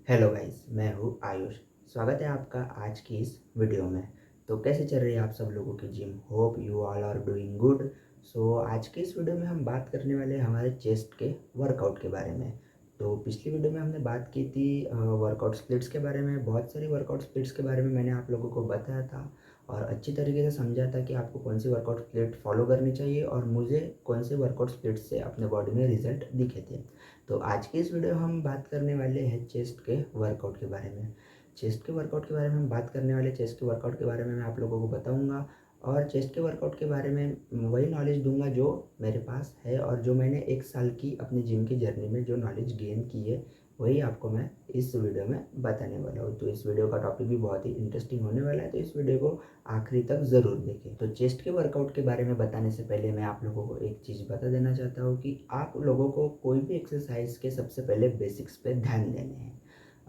Hello guys, मैं हूँ आयुष। स्वागत है आपका आज की इस वीडियो में। तो कैसे चल रही है आप सब लोगों की gym? Hope you all are doing good. So आज की इस वीडियो में हम बात करने वाले हैं हमारे चेस्ट के वर्कआउट के बारे में। तो पिछली वीडियो में हमने बात की थी वर्कआउट स्प्लिट्स के बारे में। बहुत सारी वर्कआउट स्प्लिट्स के बारे में मैंने आप लोगों को बताया था और अच्छी तरीके से समझा था कि आपको कौन सी वर्कआउट स्प्लिट फॉलो करनी चाहिए और मुझे कौन से वर्कआउट स्प्लिट से अपने बॉडी में रिजल्ट दिखे थे। तो आज की इस वीडियो हम बात करने वाले हैं चेस्ट के वर्कआउट के बारे में। चेस्ट के वर्कआउट के बारे में हम बात करने वाले चेस्ट के वर्कआउट के बारे में मैं आप लोगों को बताऊंगा और चेस्ट के वर्कआउट के बारे में वही नॉलेज दूंगा जो मेरे पास है और जो मैंने 1 साल की अपनी जिम की जर्नी में जो नॉलेज गेन की है वही आपको मैं इस वीडियो में बताने वाला हूँ। तो इस वीडियो का टॉपिक भी बहुत ही इंटरेस्टिंग होने वाला है, तो इस वीडियो को आखिरी तक ज़रूर देखें। तो चेस्ट के वर्कआउट के बारे में बताने से पहले मैं आप लोगों को एक चीज़ बता देना चाहता हूँ कि आप लोगों को कोई भी एक्सरसाइज के सबसे पहले बेसिक्स पे ध्यान देने हैं।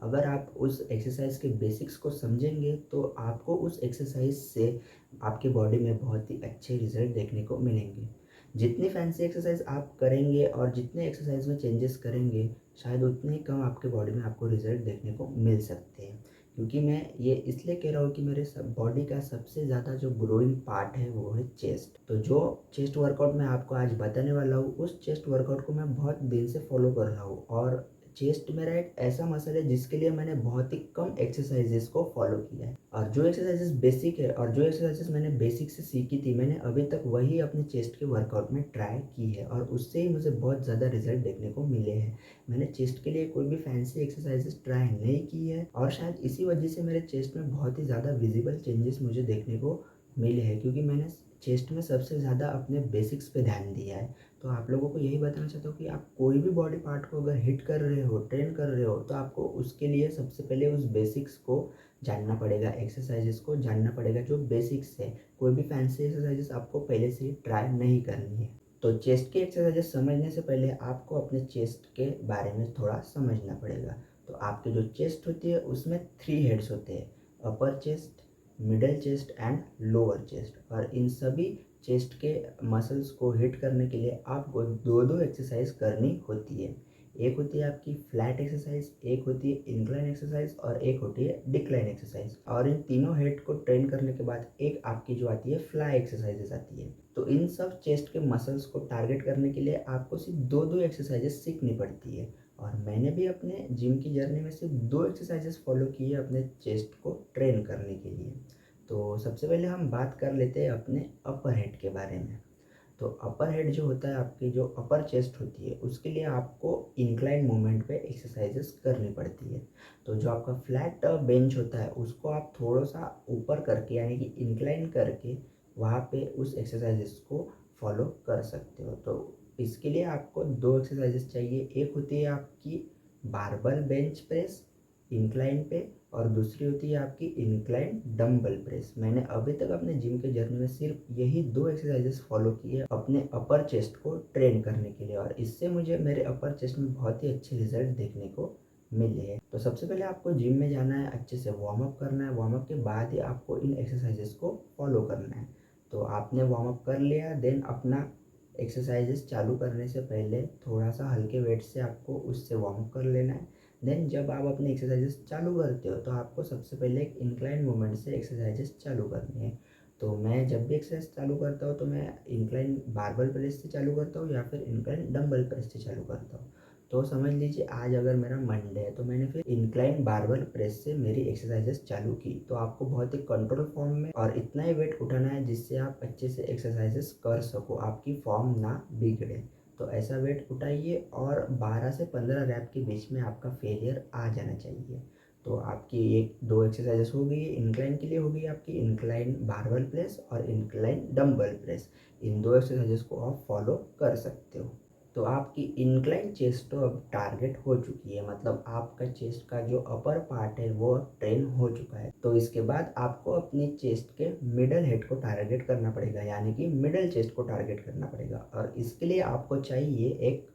अगर आप उस एक्सरसाइज के बेसिक्स को समझेंगे तो आपको उस एक्सरसाइज से आपकी बॉडी में बहुत ही अच्छे रिजल्ट देखने को मिलेंगे। जितनी फैंसी एक्सरसाइज आप करेंगे और जितने एक्सरसाइज में चेंजेस करेंगे शायद उतने ही कम आपके बॉडी में आपको रिजल्ट देखने को मिल सकते हैं। क्योंकि मैं ये इसलिए कह रहा हूँ कि मेरे सब बॉडी का सबसे ज़्यादा जो ग्रोइंग पार्ट है वो है चेस्ट। तो जो चेस्ट वर्कआउट मैं आपको आज बताने वाला हूँ उस चेस्ट वर्कआउट को मैं बहुत दिन से फॉलो कर रहा हूँ और चेस्ट मेरा एक ऐसा मसल है जिसके लिए मैंने बहुत ही कम एक्सरसाइजेस को फॉलो किया है और जो एक्सरसाइजेस बेसिक है और जो एक्सरसाइजेस मैंने बेसिक से सीखी थी मैंने अभी तक वही अपने चेस्ट के वर्कआउट में ट्राई की है और उससे ही मुझे बहुत ज़्यादा रिजल्ट देखने को मिले हैं। मैंने चेस्ट के लिए कोई भी फैंसी एक्सरसाइजेस ट्राई नहीं की है और शायद इसी वजह से मेरे चेस्ट में बहुत ही ज़्यादा विजिबल चेंजेस मुझे देखने को मिले हैं, क्योंकि मैंने चेस्ट में सबसे ज़्यादा अपने बेसिक्स पे ध्यान दिया है। तो आप लोगों को यही बताना चाहता हूँ कि आप कोई भी बॉडी पार्ट को अगर हिट कर रहे हो, ट्रेन कर रहे हो, तो आपको उसके लिए सबसे पहले उस बेसिक्स को जानना पड़ेगा, एक्सरसाइजेस को जानना पड़ेगा जो बेसिक्स है। कोई भी फैंसी एक्सरसाइजेस आपको पहले से ही ट्राई नहीं करनी है। तो चेस्ट की एक्सरसाइजेस समझने से पहले आपको अपने चेस्ट के बारे में थोड़ा समझना पड़ेगा। तो आपकी जो चेस्ट होती है उसमें 3 हेड्स होते हैं, अपर chest, middle chest and lower chest. और इन सभी चेस्ट के मसल्स को हिट करने के लिए आपको दो दो एक्सरसाइज करनी होती है। एक होती है आपकी फ्लैट एक्सरसाइज, एक होती है इंक्लाइन एक्सरसाइज और एक होती है डिक्लाइन एक्सरसाइज। और इन तीनों हेड को ट्रेन करने के बाद एक आपकी जो आती है फ्लाई एक्सरसाइजेस आती है। तो इन सब चेस्ट के मसल्स को टारगेट करने के लिए आपको सिर्फ दो दो एक्सरसाइजेस सीखनी पड़ती है और मैंने भी अपने जिम की जर्नी में सिर्फ 2 एक्सरसाइजेस फॉलो की है अपने चेस्ट को ट्रेन करने के लिए। तो सबसे पहले हम बात कर लेते हैं अपने अपर हेड के बारे में। तो अपर हेड जो होता है, आपकी जो अपर चेस्ट होती है, उसके लिए आपको इंक्लाइन मूवमेंट पे एक्सरसाइजेस करनी पड़ती है। तो जो आपका फ्लैट बेंच होता है उसको आप थोड़ा सा ऊपर करके यानी कि इंक्लाइन करके वहाँ पे उस एक्सरसाइजेस को फॉलो कर सकते हो। तो इसके लिए आपको 2 एक्सरसाइजेस चाहिए। एक होती है आपकी बारबल बेंच प्रेस इंक्लाइन पे और दूसरी होती है आपकी इंक्लाइन डंबल प्रेस। मैंने अभी तक अपने जिम के जर्नी में सिर्फ यही 2 एक्सरसाइजेस फॉलो किए अपने अपर चेस्ट को ट्रेन करने के लिए और इससे मुझे मेरे अपर चेस्ट में बहुत ही अच्छे रिजल्ट देखने को मिले हैं। तो सबसे पहले आपको जिम में जाना है, अच्छे से वार्म अप करना है, वार्म अप के बाद ही आपको इन एक्सरसाइजेस को फॉलो करना है। तो आपने वार्म अप कर लिया, देन अपना एक्सरसाइजेस चालू करने से पहले थोड़ा सा हल्के वेट से आपको उससे वार्म अप कर लेना है। देन जब आप अपनी एक्सरसाइजेस चालू करते हो तो आपको सबसे पहले एक इंक्लाइन मूवमेंट से एक्सरसाइजेस चालू करनी है। तो मैं जब भी एक्सरसाइज चालू करता हूँ तो मैं इंक्लाइन बारबल प्रेस से चालू करता हूँ या फिर इंक्लाइन डंबल प्रेस से चालू करता हूँ। तो समझ लीजिए आज अगर मेरा मंडे है तो मैंने फिर इंक्लाइन बारबल प्रेस से मेरी एक्सरसाइजेस चालू की। तो आपको बहुत ही कंट्रोल फॉर्म में और इतना ही वेट उठाना है जिससे आप अच्छे से एक्सरसाइजेस कर सको, आपकी फॉर्म ना बिगड़े। तो ऐसा वेट उठाइए और 12 से 15 रैप के बीच में आपका फेलियर आ जाना चाहिए। तो आपकी एक 2 एक्सरसाइजेस हो गई है। इंक्लाइन के लिए हो गई आपकी इंक्लाइन बारबल प्रेस और इंक्लाइन डंबल प्रेस। इन 2 एक्सरसाइजेस को आप फॉलो कर सकते हो। तो आपकी इंक्लाइन चेस्ट तो अब टारगेट हो चुकी है, मतलब आपका चेस्ट का जो अपर पार्ट है वो ट्रेन हो चुका है। तो इसके बाद आपको अपनी चेस्ट के मिडल हेड को टारगेट करना पड़ेगा, यानी कि मिडल चेस्ट को टारगेट करना पड़ेगा और इसके लिए आपको चाहिए एक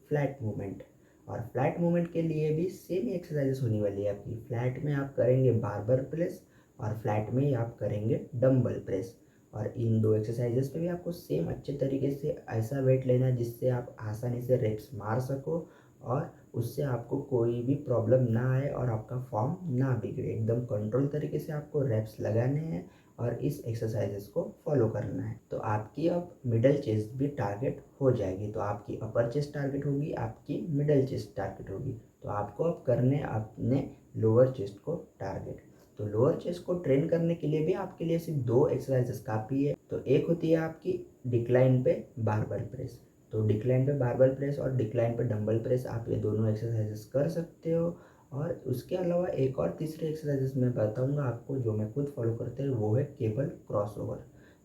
फ्लैट मूवमेंट। और फ्लैट मूवमेंट के लिए भी सेम ही एक्सरसाइजेस होने वाली है आपकी। फ्लैट में आप करेंगे बारबल प्रेस और फ्लैट में ही आप करेंगे डंबल प्रेस। और इन 2 एक्सरसाइजेस पे भी आपको सेम अच्छे तरीके से ऐसा वेट लेना है जिससे आप आसानी से रेप्स मार सको और उससे आपको कोई भी प्रॉब्लम ना आए और आपका फॉर्म ना बिगड़े। एकदम कंट्रोल तरीके से आपको रेप्स लगाने हैं और इस एक्सरसाइजेस को फॉलो करना है। तो आपकी अब मिडल चेस्ट भी टारगेट हो जाएगी। तो आपकी अपर चेस्ट टारगेट होगी, आपकी मिडल चेस्ट टारगेट होगी। तो आपको अब करने अपने लोअर चेस्ट को टारगेट। तो लोअर चेस्ट को ट्रेन करने के लिए भी आपके लिए सिर्फ 2 एक्सरसाइजेस काफ़ी है। तो एक होती है आपकी डिक्लाइन पे बारबेल प्रेस। तो डिक्लाइन पे बारबेल प्रेस और डिक्लाइन पे डंबल प्रेस आप ये दोनों एक्सरसाइजेस कर सकते हो। और उसके अलावा एक और तीसरी एक्सरसाइजेस मैं बताऊंगा आपको, जो मैं खुद फॉलो करते हैं, वो है केबल क्रॉसओवर।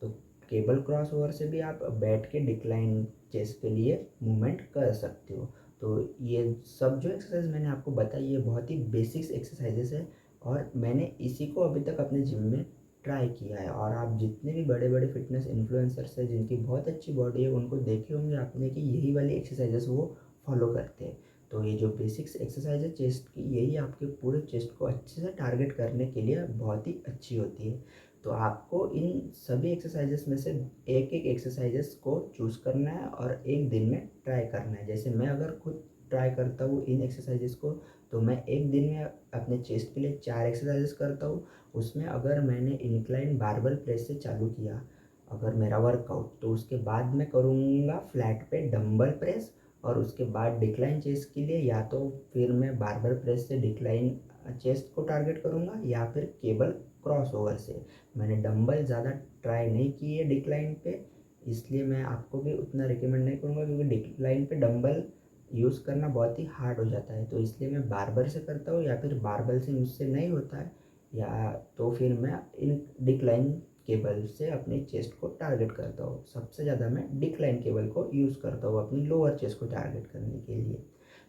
तो केबल क्रॉसओवर से भी आप बैठ के डिक्लाइन चेस्ट के लिए मूवमेंट कर सकते हो। तो ये सब जो एक्सरसाइज मैंने आपको बताई ये बहुत ही बेसिक्स एक्सरसाइजेस है और मैंने इसी को अभी तक अपने जिम में ट्राई किया है। और आप जितने भी बड़े बड़े फिटनेस इन्फ्लुएंसर्स हैं जिनकी बहुत अच्छी बॉडी है, उनको देखे होंगे आपने कि यही वाली एक्सरसाइजेस वो फॉलो करते हैं। तो ये जो बेसिक्स एक्सरसाइज है चेस्ट की, यही आपके पूरे चेस्ट को अच्छे से टारगेट करने के लिए बहुत ही अच्छी होती है। तो आपको इन सभी एक्सरसाइजेस में से एक एक एक्सरसाइजेस को चूज़ करना है और एक दिन में ट्राई करना है। जैसे मैं अगर खुद ट्राई करता हूँ इन एक्सरसाइजेस को, तो मैं एक दिन में अपने चेस्ट के लिए 4 एक्सरसाइजेस करता हूँ। उसमें अगर मैंने इंक्लाइन बारबेल प्रेस से चालू किया अगर मेरा वर्कआउट, तो उसके बाद मैं करूँगा फ्लैट पे डंबल प्रेस और उसके बाद डिक्लाइन चेस्ट के लिए या तो फिर मैं बारबेल प्रेस से डिक्लाइन चेस्ट को टारगेट करूँगा या फिर केबल क्रॉसओवर से। मैंने डंबल ज़्यादा ट्राई नहीं किए डिक्लाइन पे, इसलिए मैं आपको भी उतना रिकमेंड नहीं करूँगा, क्योंकि डिक्लाइन पे डंबल यूज़ करना बहुत ही हार्ड हो जाता है। तो इसलिए मैं बारबेल से करता हूँ, या फिर बारबेल से मुझसे नहीं होता है या तो फिर मैं इन डिक्लाइन केबल से अपने चेस्ट को टारगेट करता हूँ। सबसे ज़्यादा मैं डिक्लाइन केबल को यूज़ करता हूँ अपनी लोअर चेस्ट को टारगेट करने के लिए।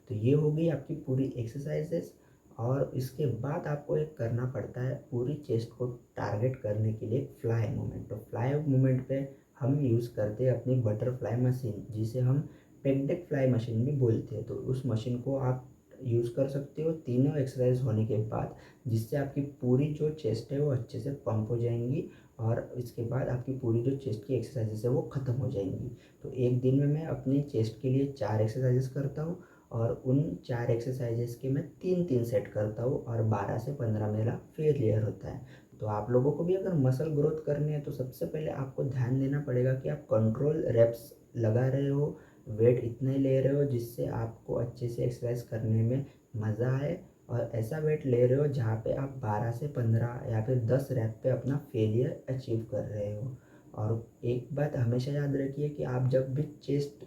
तो ये हो गई आपकी पूरी एक्सरसाइजेस। और इसके बाद आपको एक करना पड़ता है पूरी चेस्ट को टारगेट करने के लिए फ्लाई मूवमेंट। तो फ्लाई मूवमेंट पे हम यूज़ करते हैं अपनी बटरफ्लाई मशीन, जिसे हम पेक्डेक फ्लाई मशीन भी बोलते हैं। तो उस मशीन को आप यूज़ कर सकते हो तीनों एक्सरसाइज होने के बाद, जिससे आपकी पूरी जो चेस्ट है वो अच्छे से पंप हो जाएंगी और इसके बाद आपकी पूरी जो चेस्ट की एक्सरसाइजेस है वो ख़त्म हो जाएंगी। तो एक दिन में मैं अपनी चेस्ट के लिए 4 एक्सरसाइजेस करता हूँ और उन 4 एक्सरसाइजेस के मैं 3-3 सेट करता हूँ और 12 से 15 मेरा फेलियर होता है। तो आप लोगों को भी अगर मसल ग्रोथ करनी है तो सबसे पहले आपको ध्यान देना पड़ेगा कि आप कंट्रोल रेप्स लगा रहे हो, वेट इतने ले रहे हो जिससे आपको अच्छे से एक्सरसाइज करने में मज़ा आए, और ऐसा वेट ले रहे हो जहाँ पे आप 12 से 15 या फिर 10 रैप पे अपना फेलियर अचीव कर रहे हो। और एक बात हमेशा याद रखिए कि आप जब भी चेस्ट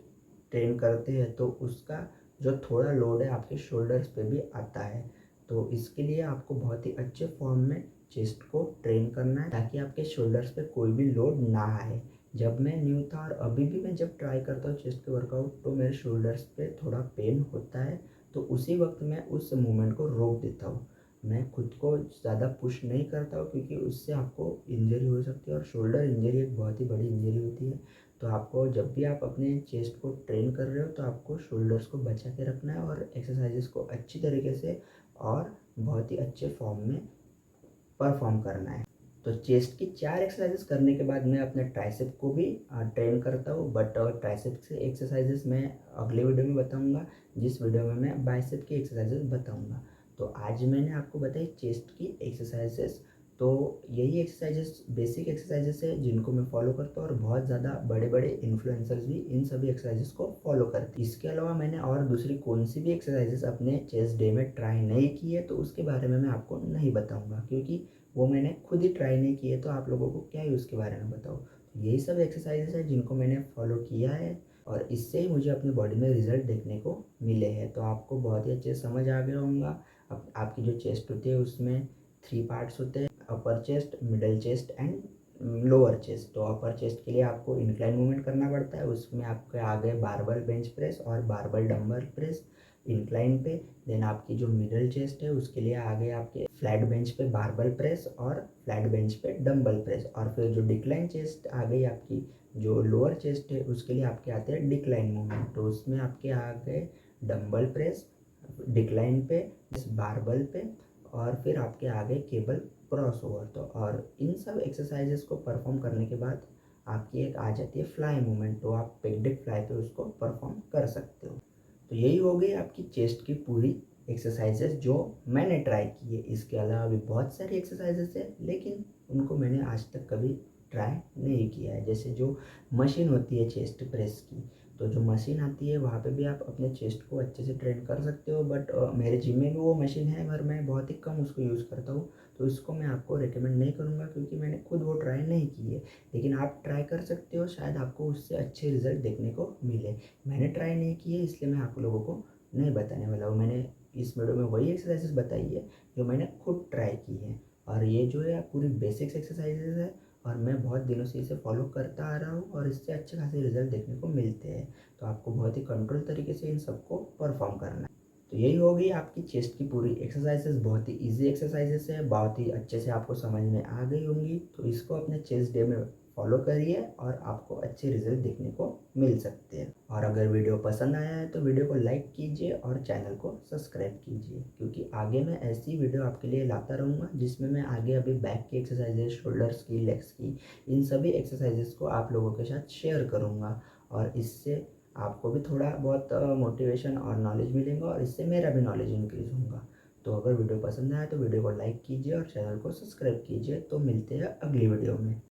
ट्रेन करते हैं तो उसका जो थोड़ा लोड है आपके शोल्डर्स पे भी आता है। तो इसके लिए आपको बहुत ही अच्छे फॉर्म में चेस्ट को ट्रेन करना है ताकि आपके शोल्डर्स पे कोई भी लोड ना आए। जब मैं न्यू था और अभी भी मैं जब ट्राई करता हूँ चेस्ट के वर्कआउट, तो मेरे शोल्डर्स पे थोड़ा पेन होता है। तो उसी वक्त मैं उस मूवमेंट को रोक देता हूँ। मैं खुद को ज़्यादा पुश नहीं करता हूँ, क्योंकि उससे आपको इंजरी हो सकती है और शोल्डर इंजरी एक बहुत ही बड़ी इंजरी होती है। तो आपको जब भी आप अपने चेस्ट को ट्रेन कर रहे हो तो आपको शोल्डर्स को बचा के रखना है और एक्सरसाइजेस को अच्छी तरीके से और बहुत ही अच्छे फॉर्म में परफॉर्म करना है। तो चेस्ट की 4 एक्सरसाइजेस करने के बाद मैं अपने ट्राइसेप को भी ट्रेन करता हूँ, बट ट्राइसेप से एक्सरसाइजेस मैं अगले वीडियो में बताऊँगा, जिस वीडियो में मैं बाइसेप की एक्सरसाइजेस बताऊँगा। तो आज मैंने आपको बताई चेस्ट की एक्सरसाइजेस। तो यही एक्सरसाइजेस बेसिक एक्सरसाइजेस है जिनको मैं फॉलो करता हूँ और बहुत ज़्यादा बड़े बड़े इन्फ्लुएंसर्स भी इन सभी एक्सरसाइजेस को फॉलो करते हैं। इसके अलावा मैंने और दूसरी कौन सी भी एक्सरसाइजेस अपने चेस्ट डे में ट्राई नहीं की है, तो उसके बारे में मैं आपको नहीं बताऊँगा, क्योंकि वो मैंने खुद ही ट्राई नहीं किए, तो आप लोगों को क्या ही उसके बारे में बताऊँ। तो यही सब एक्सरसाइजेस है जिनको मैंने फॉलो किया है और इससे ही मुझे अपनी बॉडी में रिजल्ट देखने को मिले हैं। तो आपको बहुत ही अच्छे समझ आ गया होगा। अब आपकी जो चेस्ट होती है उसमें 3 पार्ट्स होते हैं, अपर chest, middle chest and lower chest. तो अपर चेस्ट के लिए आपको इंक्लाइन मूवमेंट करना पड़ता है, उसमें आपके आगे बारबल बेंच प्रेस और बारबल डंबल प्रेस इंक्लाइन पे। देन आपकी जो मिडल चेस्ट है उसके लिए आगे आपके फ्लैट बेंच पे बारबल प्रेस और फ्लैट बेंच पे डंबल प्रेस। और फिर जो डिक्लाइन चेस्ट आ गई आपकी, जो लोअर चेस्ट है उसके लिए आपके आते हैं डिक्लाइन मूवमेंट। तो उसमें आपके आ गए डंबल प्रेस डिक्लाइन पे, बारबल पे, और फिर आपके आगे केबल क्रॉस ओवर। तो और इन सब एक्सरसाइजेस को परफॉर्म करने के बाद आपकी एक आ जाती है फ्लाई मूवमेंट, तो आप पेक्डेक फ्लाई पे उसको परफॉर्म कर सकते हो। तो यही हो गई आपकी चेस्ट की पूरी एक्सरसाइजेस जो मैंने ट्राई की है। इसके अलावा भी बहुत सारी एक्सरसाइजेस है, लेकिन उनको मैंने आज तक कभी ट्राई नहीं किया है। जैसे जो मशीन होती है चेस्ट प्रेस की, तो जो मशीन आती है वहाँ पे भी आप अपने चेस्ट को अच्छे से ट्रेन कर सकते हो। बट मेरे जिम में भी वो मशीन है, मगर मैं बहुत ही कम उसको यूज़ करता हूँ, तो इसको मैं आपको रिकमेंड नहीं करूँगा क्योंकि मैंने खुद वो ट्राई नहीं की है। लेकिन आप ट्राई कर सकते हो, शायद आपको उससे अच्छे रिजल्ट देखने को मिले। मैंने ट्राई नहीं की है, इसलिए मैं आप लोगों को नहीं बताने वाला हूँ। मैंने इस वीडियो में वही एक्सरसाइजेस बताई है जो मैंने खुद ट्राई की है, और ये जो है पूरी बेसिक्स एक्सरसाइजेस है, और मैं बहुत दिनों से इसे फॉलो करता आ रहा हूँ और इससे अच्छे खासे रिजल्ट देखने को मिलते हैं। तो आपको बहुत ही कंट्रोल तरीके से इन सबको परफॉर्म करना है। तो यही हो गई आपकी चेस्ट की पूरी एक्सरसाइजेस। बहुत ही इजी एक्सरसाइजेस है, बहुत ही अच्छे से आपको समझ में आ गई होंगी। तो इसको अपने चेस्ट डे में फॉलो करिए और आपको अच्छे रिजल्ट देखने को मिल सकते हैं। और अगर वीडियो पसंद आया है तो वीडियो को लाइक कीजिए और चैनल को सब्सक्राइब कीजिए, क्योंकि आगे मैं ऐसी वीडियो आपके लिए लाता रहूँगा जिसमें मैं आगे अभी बैक की एक्सरसाइजेज, शोल्डर्स की, लेग्स की, इन सभी एक्सरसाइजेस को आप लोगों के साथ शेयर करूँगा। और इससे आपको भी थोड़ा बहुत मोटिवेशन और नॉलेज मिलेगा, और इससे मेरा भी नॉलेज इंक्रीज़ होगा। तो अगर वीडियो पसंद आया तो वीडियो को लाइक कीजिए और चैनल को सब्सक्राइब कीजिए। तो मिलते हैं अगली वीडियो में।